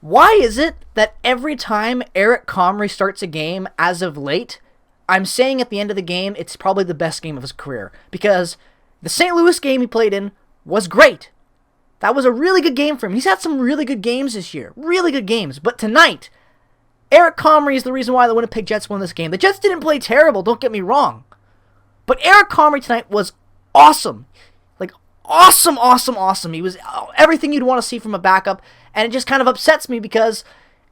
Why is it that every time Eric Comrie starts a game as of late, I'm saying at the end of the game it's probably the best game of his career? Because the St. Louis game he played in was great. That was a really good game for him. He's had some really good games this year. Really good games. But tonight, Eric Comrie is the reason why the Winnipeg Jets won this game. The Jets didn't play terrible, don't get me wrong. But Eric Comrie tonight was awesome. Like, awesome. He was everything you'd want to see from a backup. And it just kind of upsets me because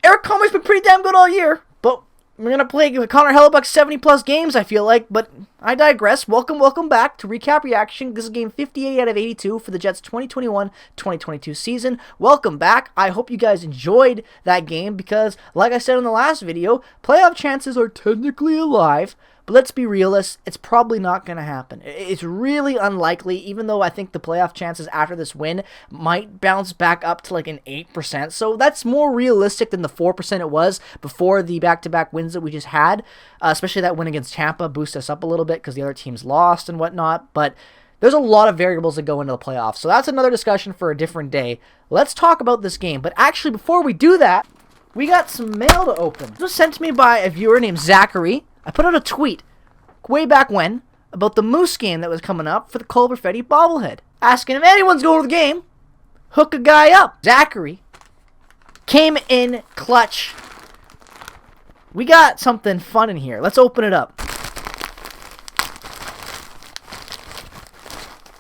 Eric Comrie's been pretty damn good all year. But we're going to play Connor Hellebuck's 70-plus games, I feel like. But I digress. Welcome back to Recap Reaction. This is game 58 out of 82 for the Jets' 2021-2022 season. Welcome back. I hope you guys enjoyed that game because, like I said in the last video, playoff chances are technically alive. But let's be realists, it's probably not going to happen. It's really unlikely, even though I think the playoff chances after this win might bounce back up to like an 8%. So that's more realistic than the 4% it was before the back-to-back wins that we just had. Especially that win against Tampa boosted us up a little bit because the other teams lost and whatnot. But there's a lot of variables that go into the playoffs. So that's another discussion for a different day. Let's talk about this game. But actually, before we do that, we got some mail to open. It was sent to me by a viewer named Zachary. I put out a tweet way back when about the Moose game that was coming up for the Cole Perfetti bobblehead, asking if anyone's going to the game, hook a guy up. Zachary came in clutch. We got something fun in here. Let's open it up.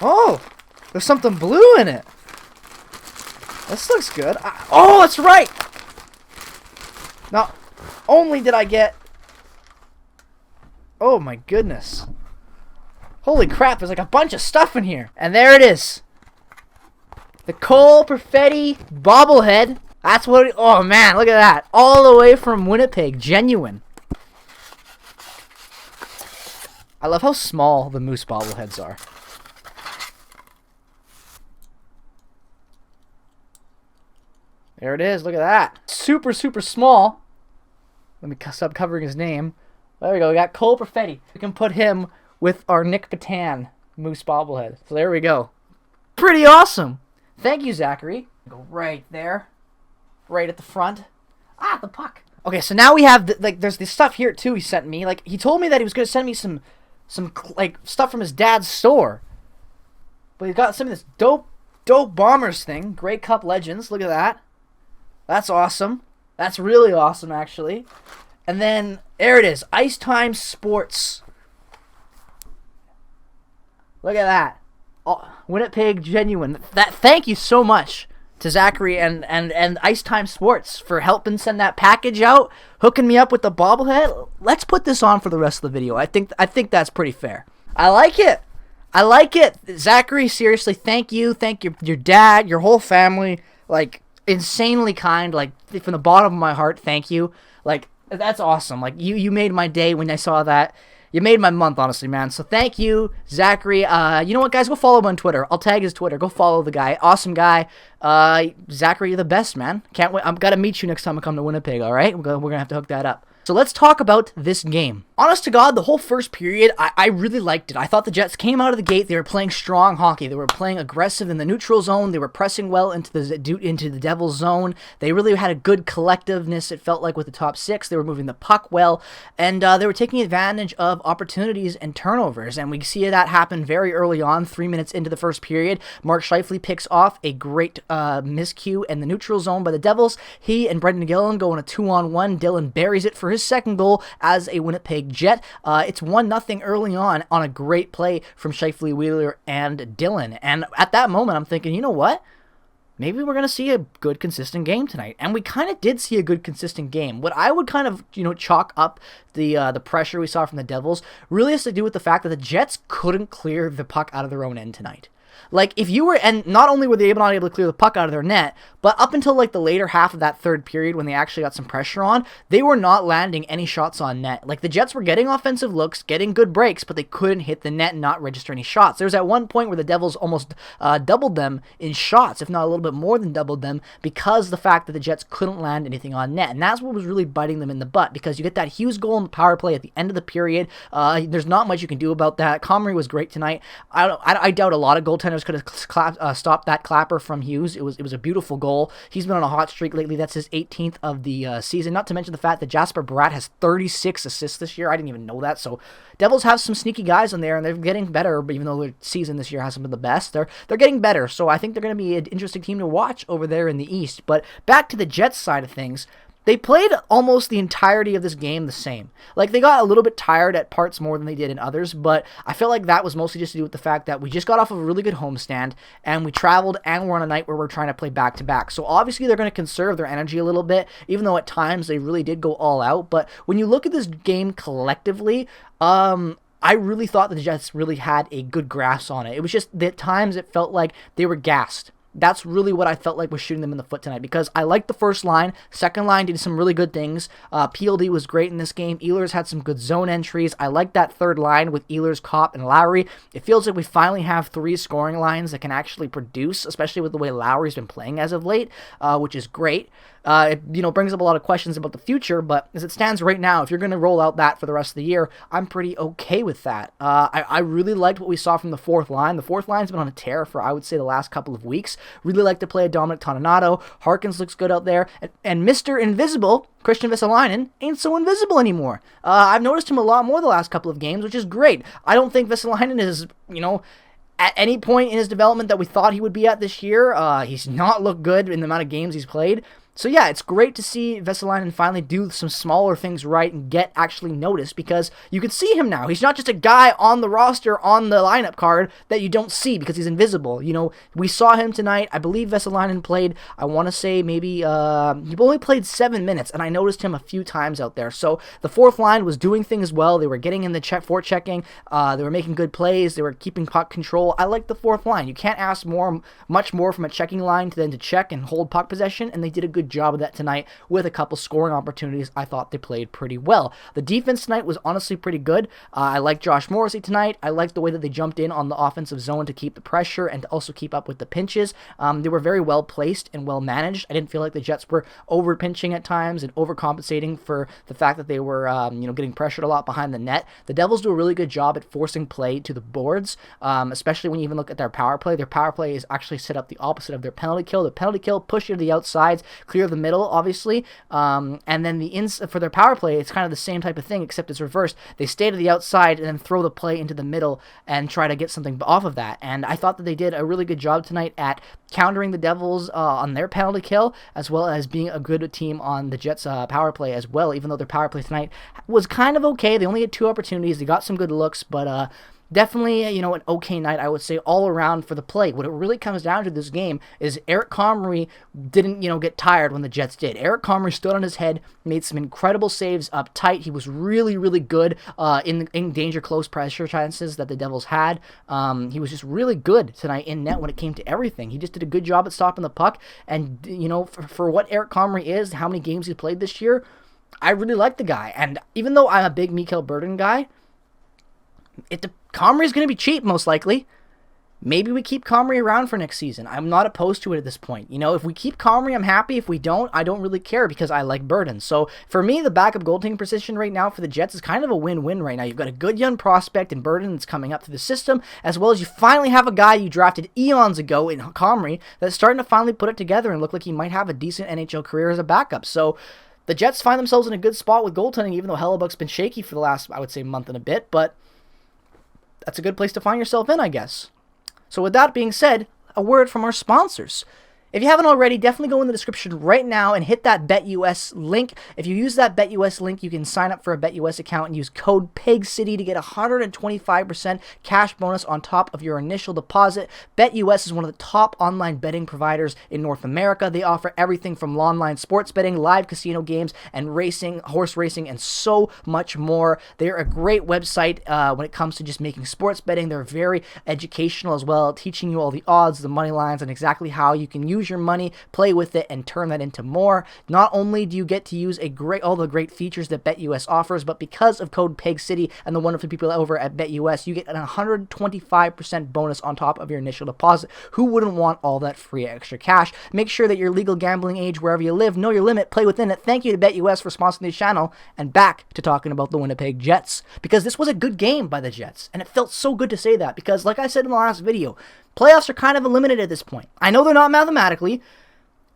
Oh, there's something blue in it. This looks good. Oh, that's right. Not only did I get... Oh my goodness. Holy crap, there's like a bunch of stuff in here. And there it is. The Cole Perfetti bobblehead. That's what oh man, look at that. All the way from Winnipeg. Genuine. I love how small the Moose bobbleheads are. There it is, look at that. Super small. Let me stop covering his name. There we go. We got Cole Perfetti. We can put him with our Nick Patan Moose bobblehead. So there we go. Pretty awesome. Thank you, Zachary. Go right there. Right at the front. Ah, the puck. Okay, so now we have, there's this stuff here, too, he sent me. Like, he told me that he was going to send me some, stuff from his dad's store. But he's got some of this dope Bombers thing. Grey Cup Legends. Look at that. That's awesome. That's really awesome, actually. And then, there it is. Ice Time Sports. Look at that. Oh, Winnipeg Genuine. Thank you so much to Zachary and Ice Time Sports for helping send that package out, hooking me up with the bobblehead. Let's put this on for the rest of the video. I think that's pretty fair. I like it. Zachary, seriously, thank you. Thank your dad, your whole family. Like, insanely kind. Like, from the bottom of my heart, thank you. Like, that's awesome. Like, you made my day when I saw that. You made my month, honestly, man. So thank you, Zachary. You know what, guys? Go follow him on Twitter. I'll tag his Twitter. Go follow the guy. Awesome guy. Zachary, you're the best, man. Can't wait. I've got to meet you next time I come to Winnipeg, all right? We're going to have to hook that up. So let's talk about this game. Honest to God, the whole first period, I really liked it. I thought the Jets came out of the gate. They were playing strong hockey. They were playing aggressive in the neutral zone. They were pressing well into the Devil's zone. They really had a good collectiveness, it felt like, with the top six. They were moving the puck well, and they were taking advantage of opportunities and turnovers, and we see that happen very early on, 3 minutes into the first period. Mark Scheifele picks off a great miscue in the neutral zone by the Devils. He and Brendan Gillen go on a 2-on-1. Dillon buries it for his second goal as a Winnipeg Jet. It's 1-0 early on a great play from Scheifele, Wheeler, and Dillon. And at that moment, I'm thinking, you know what? Maybe we're going to see a good, consistent game tonight. And we kind of did see a good, consistent game. What I would kind of, chalk up the pressure we saw from the Devils really has to do with the fact that the Jets couldn't clear the puck out of their own end tonight. Like, if you were, and not only were they not able to clear the puck out of their net, but up until, like, the later half of that third period when they actually got some pressure on, they were not landing any shots on net. Like, the Jets were getting offensive looks, getting good breaks, but they couldn't hit the net and not register any shots. There was at one point where the Devils almost doubled them in shots, if not a little bit more than doubled them, because of the fact that the Jets couldn't land anything on net. And that's what was really biting them in the butt, because you get that Hughes goal in the power play at the end of the period. There's not much you can do about that. Comrie was great tonight. I doubt a lot of goaltending goaltenders could have stopped that clapper from Hughes. It was a beautiful goal. He's been on a hot streak lately. That's his 18th of the season. Not to mention the fact that Jasper Bratt has 36 assists this year. I didn't even know that. So Devils have some sneaky guys on there, and they're getting better. But even though their season this year hasn't been the best, they're getting better. So I think they're going to be an interesting team to watch over there in the East. But back to the Jets side of things. They played almost the entirety of this game the same. Like, they got a little bit tired at parts more than they did in others, but I feel like that was mostly just to do with the fact that we just got off of a really good homestand, and we traveled, and we're on a night where we're trying to play back-to-back. So obviously they're going to conserve their energy a little bit, even though at times they really did go all out. But when you look at this game collectively, I really thought that the Jets really had a good grasp on it. It was just that at times it felt like they were gassed. That's really what I felt like was shooting them in the foot tonight, because I liked the first line. Second line did some really good things. PLD was great in this game. Ehlers had some good zone entries. I like that third line with Ehlers, Kopp, and Lowry. It feels like we finally have 3 scoring lines that can actually produce, especially with the way Lowry's been playing as of late, which is great. It brings up a lot of questions about the future, but as it stands right now, if you're going to roll out that for the rest of the year, I'm pretty okay with that. I really liked what we saw from the fourth line. The fourth line's been on a tear for, I would say, the last couple of weeks. Really like to play a Dominic Toninato. Harkins looks good out there. And Mr. Invisible, Christian Vesalainen, ain't so invisible anymore. I've noticed him a lot more the last couple of games, which is great. I don't think Vesalainen is, at any point in his development that we thought he would be at this year. He's not looked good in the amount of games he's played. So yeah, it's great to see Vesalainen finally do some smaller things right and get actually noticed, because you can see him now. He's not just a guy on the roster, on the lineup card that you don't see because he's invisible. We saw him tonight. I believe Vesalainen played, I want to say maybe, he only played 7 minutes, and I noticed him a few times out there. So the fourth line was doing things well. They were getting in the forechecking. They were making good plays. They were keeping puck control. I like the fourth line. You can't ask much more from a checking line than to check and hold puck possession, and they did a good job of that tonight with a couple scoring opportunities. I thought they played pretty well. The defense tonight was honestly pretty good. I like Josh Morrissey tonight. I like the way that they jumped in on the offensive zone to keep the pressure and to also keep up with the pinches. They were very well placed and well managed. I didn't feel like the Jets were over pinching at times and overcompensating for the fact that they were getting pressured a lot behind the net. The Devils do a really good job at forcing play to the boards, especially when you even look at their power play. Their power play is actually set up the opposite of their penalty kill. The penalty kill, push you to the outsides, clear the middle, obviously, and then for their power play, it's kind of the same type of thing, except it's reversed. They stay to the outside and then throw the play into the middle and try to get something off of that. And I thought that they did a really good job tonight at countering the Devils on their penalty kill, as well as being a good team on the Jets' power play as well, even though their power play tonight was kind of okay. They only had 2 opportunities. They got some good looks, but definitely, an okay night, I would say, all around for the play. What it really comes down to this game is Eric Comrie didn't, get tired when the Jets did. Eric Comrie stood on his head, made some incredible saves up tight. He was really, really good in danger close pressure chances that the Devils had. He was just really good tonight in net when it came to everything. He just did a good job at stopping the puck. And, for what Eric Comrie is, how many games he's played this year, I really like the guy. And even though I'm a big Mikhail Burden guy, Comrie's going to be cheap, most likely. Maybe we keep Comrie around for next season. I'm not opposed to it at this point. If we keep Comrie, I'm happy. If we don't, I don't really care because I like Burden. So for me, the backup goaltending position right now for the Jets is kind of a win-win right now. You've got a good young prospect in Burden that's coming up through the system, as well as you finally have a guy you drafted eons ago in Comrie that's starting to finally put it together and look like he might have a decent NHL career as a backup. So the Jets find themselves in a good spot with goaltending, even though Hellebuck's been shaky for the last, I would say, month and a bit, but that's a good place to find yourself in, I guess. So with that being said, a word from our sponsors. If you haven't already, definitely go in the description right now and hit that BetUS link. If you use that BetUS link, you can sign up for a BetUS account and use code PIGCITY to get a 125% cash bonus on top of your initial deposit. BetUS is one of the top online betting providers in North America. They offer everything from online sports betting, live casino games, and racing, horse racing, and so much more. They're a great website when it comes to just making sports betting. They're very educational as well, teaching you all the odds, the money lines, and exactly how you can use your money, play with it, and turn that into more. Not only do you get to use all the great features that BetUS offers, but because of code PIGCITY and the wonderful people over at BetUS, you get an 125% bonus on top of your initial deposit. Who wouldn't want all that free extra cash? Make sure that your legal gambling age wherever you live, know your limit, play within it. Thank you to BetUS for sponsoring this channel, and back to talking about the Winnipeg Jets, because this was a good game by the Jets, and it felt so good to say that, because like I said in the last video, Playoffs are kind of eliminated at this point. I know they're not mathematically,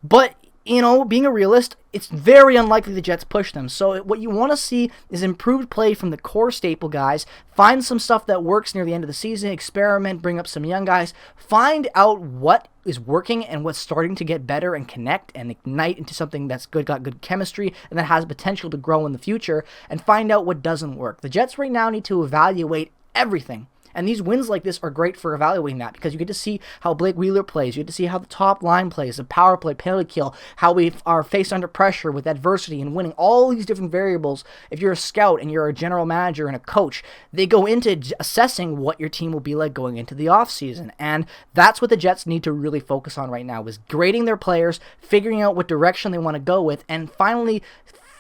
but, you know, being a realist, it's very unlikely the Jets push them. So what you want to see is improved play from the core staple guys. Find some stuff that works near the end of the season. Experiment, bring up some young guys. Find out what is working and what's starting to get better and connect and ignite into something that's good, got good chemistry, and that has potential to grow in the future. And find out what doesn't work. The Jets right now need to evaluate everything. And these wins like this are great for evaluating that, because you get to see how Blake Wheeler plays. You get to see how the top line plays, the power play, penalty kill, how we are faced under pressure with adversity and winning. All these different variables. If you're a scout and you're a general manager and a coach, they go into assessing what your team will be like going into the offseason. And that's what the Jets need to really focus on right now, is grading their players, figuring out what direction they want to go with, and finally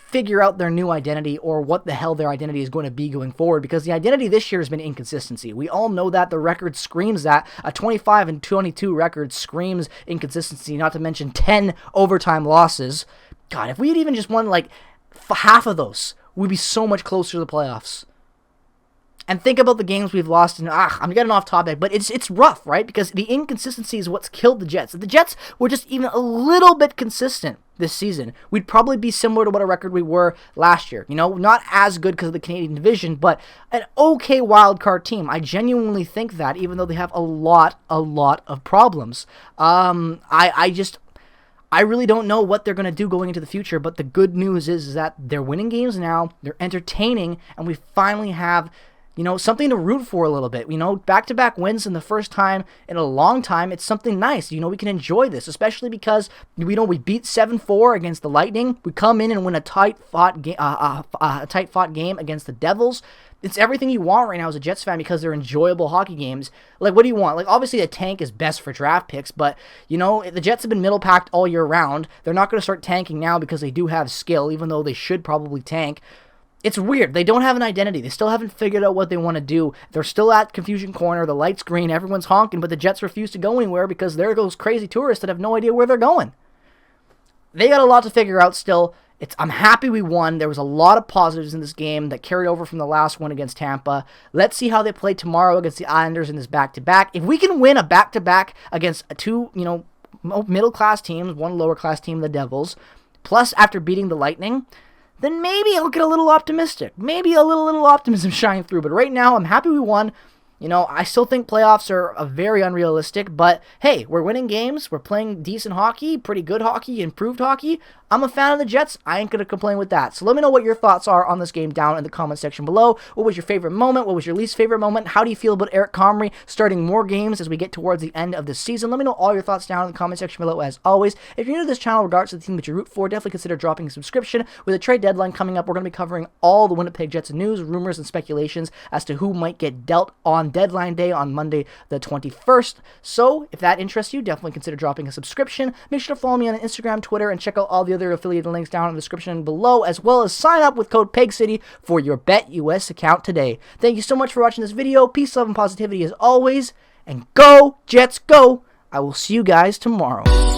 figure out their new identity, or what the hell their identity is going to be going forward, because the identity this year has been inconsistency. We all know that. The record screams that. A 25-22 record screams inconsistency, not to mention 10 overtime losses. God, if we had even just won like half of those, we'd be so much closer to the playoffs. And think about the games we've lost, and I'm getting off topic, but it's rough, right? Because the inconsistency is what's killed the Jets. If the Jets were just even a little bit consistent this season, we'd probably be similar to what a record we were last year. You know, not as good because of the Canadian division, but an okay wildcard team. I genuinely think that, even though they have a lot of problems. I really don't know what they're going to do going into the future, but the good news is that they're winning games now, they're entertaining, and we finally have, you know, something to root for a little bit. You know, back-to-back wins in the first time in a long time. It's something nice. You know, we can enjoy this, especially because we beat 7-4 against the Lightning. We come in and win a tight-fought game against the Devils. It's everything you want right now as a Jets fan, because they're enjoyable hockey games. Like, what do you want? Like, obviously a tank is best for draft picks, but, you know, the Jets have been middle-packed all year round. They're not going to start tanking now because they do have skill, even though they should probably tank. It's weird. They don't have an identity. They still haven't figured out what they want to do. They're still at confusion corner. The light's green. Everyone's honking, but the Jets refuse to go anywhere because there goes crazy tourists that have no idea where they're going. They got a lot to figure out still. I'm happy we won. There was a lot of positives in this game that carried over from the last one against Tampa. Let's see how they play tomorrow against the Islanders in this back-to-back. If we can win a back-to-back against two, you know, middle-class teams, one lower-class team, the Devils, plus after beating the Lightning, then maybe I'll get a little optimistic. Maybe a little optimism shine through. But right now, I'm happy we won. You know, I still think playoffs are very unrealistic, but hey, we're winning games, we're playing decent hockey, pretty good hockey, improved hockey. I'm a fan of the Jets. I ain't going to complain with that. So let me know what your thoughts are on this game down in the comment section below. What was your favorite moment? What was your least favorite moment? How do you feel about Eric Comrie starting more games as we get towards the end of the season? Let me know all your thoughts down in the comment section below as always. If you're new to this channel, regardless of the team that you root for, definitely consider dropping a subscription. With a trade deadline coming up, we're going to be covering all the Winnipeg Jets news, rumors, and speculations as to who might get dealt on deadline day on Monday the 21st. So if that interests you, definitely consider dropping a subscription. Make sure to follow me on Instagram, Twitter, and check out all the other affiliated links down in the description below, as well as sign up with code PEGCITY for your BetUS account today. Thank you so much for watching this video. Peace, love, and positivity as always, and go Jets go! I will see you guys tomorrow.